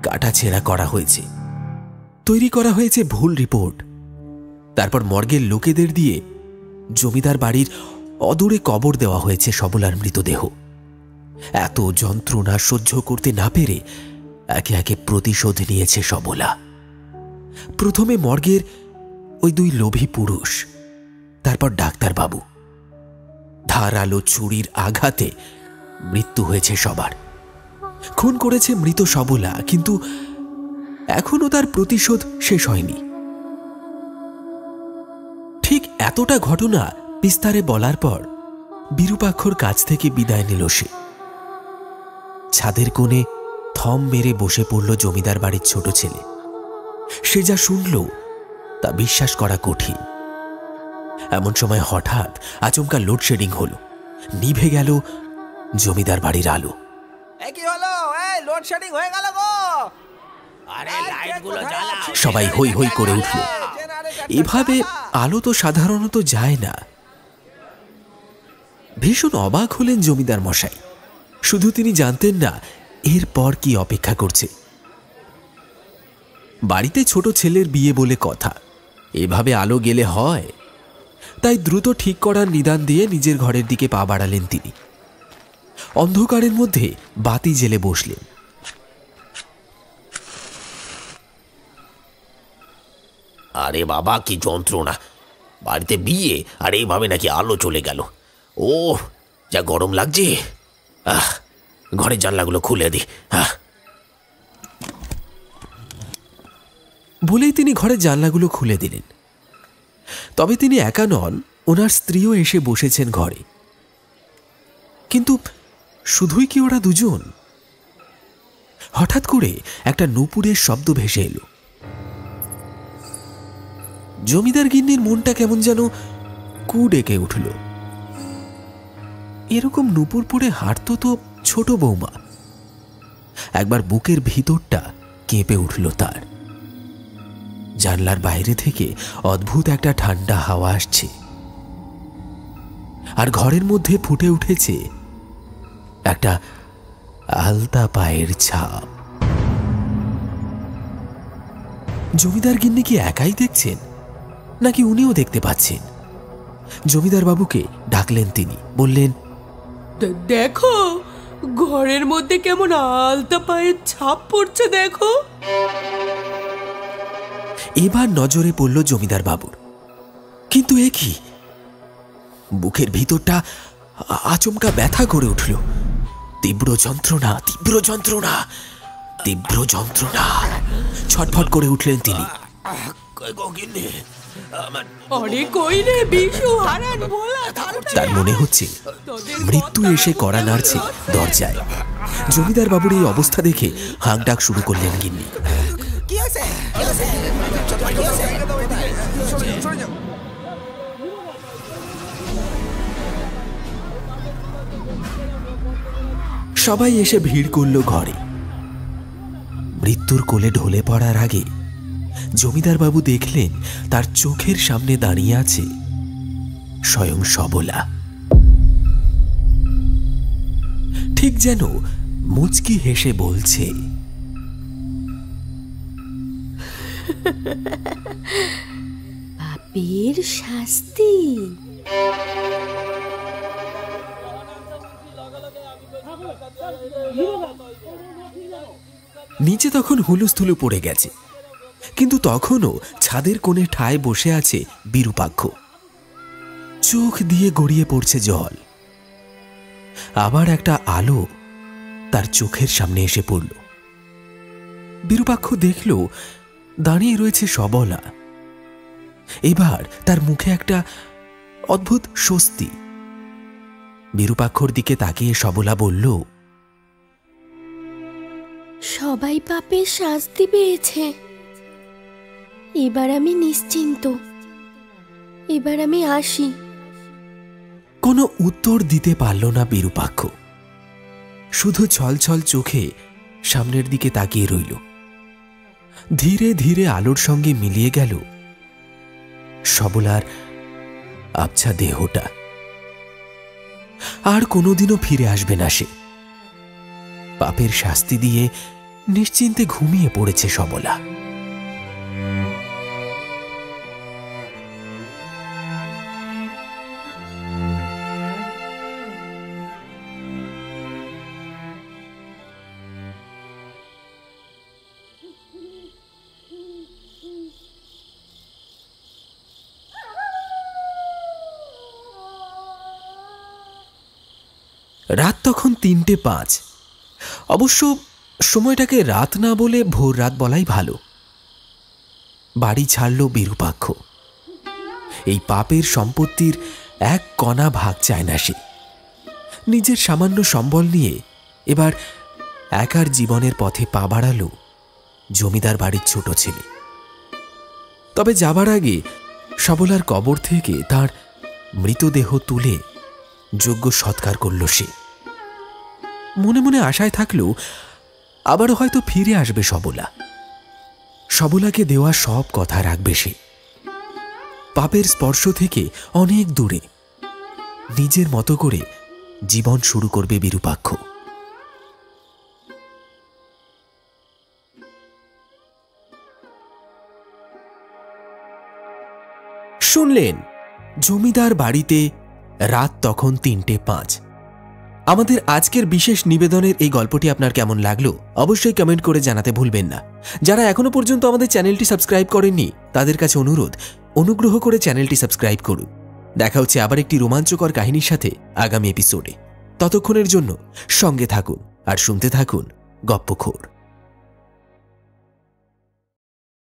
কাটাছেঁড়া করা হয়েছে। তৈরি করা হয়েছে ভুল রিপোর্ট। তারপর মর্গের লোকেদের দিয়ে জমিদার বাড়ির অদূরে কবর দেওয়া হয়েছে সবলার মৃতদেহ। এত যন্ত্রণা সহ্য করতে না পেরে একে একে প্রতিশোধ নিয়েছে সবলা। প্রথমে মর্গের ওই 2 লোভী পুরুষ, তারপর ডাক্তারবাবু। ধারালো ছুরির আঘাতে মৃত্যু হয়েছে সবার। খুন করেছে মৃত সবলা, কিন্তু এখনো তার প্রতিশোধ শেষ হয়নি। ঠিক এতটা ঘটনা বিস্তারে বলার পর বিরূপাক্ষর কাছ থেকে বিদায় নিল সে। ছাদের কোণে থম মেরে বসে পড়ল জমিদার বাড়ির ছোট ছেলে। সে যা শুনল তা বিশ্বাস করা কঠিন। এমন সময় হঠাৎ আচমকা লোডশেডিং হলো। নিভে গেল জমিদার বাড়ির আলো। কি হলো? লোডশেডিং হয়ে গেল গো। আরে লাইটগুলো জ্বালাও। সবাই হই হই করে উঠল। এভাবে আলো তো সাধারণত যায় না। ভীষণ অবাক হলেন জমিদার মশাই। শুধু তিনি জানতেন না এরপর কি অপেক্ষা করছে। বাড়িতে ছোট ছেলের বিয়ে বলে কথা, এভাবে আলো গেলে হয়? তাই দ্রুত ঠিক করার নিদান দিয়ে নিজের ঘরের দিকে পা বাড়ালেন তিনি। অন্ধকারের মধ্যে বাতি জেলে বসলেন। আরে বাবা, কি যন্ত্রণা! বাড়িতে বিয়ে আর এইভাবে নাকি আলো চলে গেল। ও যা গরম লাগছে। ঘরের জানলাগুলো খুলে দি। বলেই তিনি ঘরের জানলাগুলো খুলে দিলেন। তবে তিনি একা নন, ওনার স্ত্রীও এসে বসেছেন ঘরে। কিন্তু শুধুই কি ওরা দুজন? হঠাৎ করে একটা নূপুরের শব্দ ভেসে এলো। জমিদার গিন্নির মনটা কেমন যেন কু ডেকে উঠল। এরকম নূপুর পরে হাঁটতো তো ছোট বৌমা। একবার বুকের ভিতরটা কেঁপে উঠল তার। জানলার বাইরে থেকে অদ্ভুত একটা ঠান্ডা হাওয়া আসছে, আর ঘরের মধ্যে ফুটে উঠেছে একটা আলতা পায়ের ছাপ। জমিদার গিন্নি কি একাই দেখছেন, নাকি উনিও দেখতে পাচ্ছেন? জমিদার বাবুকে ডাকলেন তিনি, বললেন, দেখো ঘরের মধ্যে কেমন আলতা পায়ের ছাপ পড়ছে দেখো। এবার নজরে পড়ল জমিদার বাবুর। কিন্তু এ কি? বুকের ভিতরটা আচমকা ব্যথা করে উঠল। তীব্র যন্ত্রণা, তীব্র যন্ত্রণা, তীব্র যন্ত্রণা। ছটফট করে উঠলেন তিনি। আরে কই রে বিশু, হারান ভোলা। তার মনে হচ্ছে মৃত্যু এসে কড়া নাড়ছে দরজায়। জমিদার বাবুর এই অবস্থা দেখে হাঁক ডাক শুরু করলেন গিন্নি। সবাই এসে ভিড় করল ঘরে। মৃত্যুর কোলে ঢলে পড়ার আগে জমিদার বাবু দেখলেন তার চোখের সামনে দাঁড়িয়ে আছে স্বয়ং সবলা। ঠিক যেন মুচকি হেসে বলছে, পাপের শাস্তি। নিচে তখন হুলুস্থুলু পড়ে গেছে, কিন্তু তখনও ছাদের কোণে ঠায় বসে আছে বিরূপাক্ষ। চোখ দিয়ে গড়িয়ে পড়ছে জল। আবার একটা আলো তার চোখের সামনে এসে পড়ল। বিরূপাক্ষ দেখল দাঁড়িয়ে রয়েছে সবলা। এবার তার মুখে একটা অদ্ভুত স্বস্তি। বিরূপাক্ষর দিকে তাকিয়ে সবলা বলল, সবাই পাপের শাস্তি পেয়েছে, এবার আমি নিশ্চিন্ত, এবার আমি আসি। কোনো উত্তর দিতে পারল না বিরূপাক্ষ। শুধু ছলছল চোখে সামনের দিকে তাকিয়ে রইল। ধীরে ধীরে আলোর সঙ্গে মিলিয়ে গেল সবলার আবছা দেহটা। আর কোনোদিনও ফিরে আসবে না সে। পাপের শাস্তি দিয়ে নিশ্চিন্তে ঘুমিয়ে পড়েছে সবলা। রাত তখন 3:05। অবশ্য সময়টাকে রাত না বলে ভোর রাত বলাই ভালো। বাড়ি ছাড়ল বিরূপাক্ষ। এই পাপের সম্পত্তির এক কণা ভাগ চায় না সে। নিজের সামান্য সম্বল নিয়ে এবার একার জীবনের পথে পা বাড়াল জমিদার বাড়ির ছোট ছেলে। তবে যাবার আগে সবলার কবর থেকে তার মৃতদেহ তুলে যোগ্য সৎকার করল সে। মনে মনে আশায় থাকলেও আবারও হয়তো ফিরে আসবে সবলা। সবলাকে দেওয়া সব কথা রাখবে সে। পাপের স্পর্শ থেকে অনেক দূরে নিজের মতো করে জীবন শুরু করবে বিরূপাক্ষ। শুনলেন জমিদার বাড়িতে রাত তখন 3:05। আমাদের আজকের বিশেষ নিবেদনের এই গল্পটি আপনার কেমন লাগলো অবশ্যই কমেন্ট করে জানাতে ভুলবেন না। যারা এখনো পর্যন্ত আমাদের চ্যানেলটি সাবস্ক্রাইব করেননি তাদের কাছে অনুরোধ, অনুগ্রহ করে চ্যানেলটি সাবস্ক্রাইব করুন। দেখা হচ্ছে আবার একটি রোমাঞ্চকর কাহিনীর সাথে আগামী এপিসোডে। ততক্ষণের জন্য সঙ্গে থাকুন আর শুনতে থাকুন গপ্পখোর।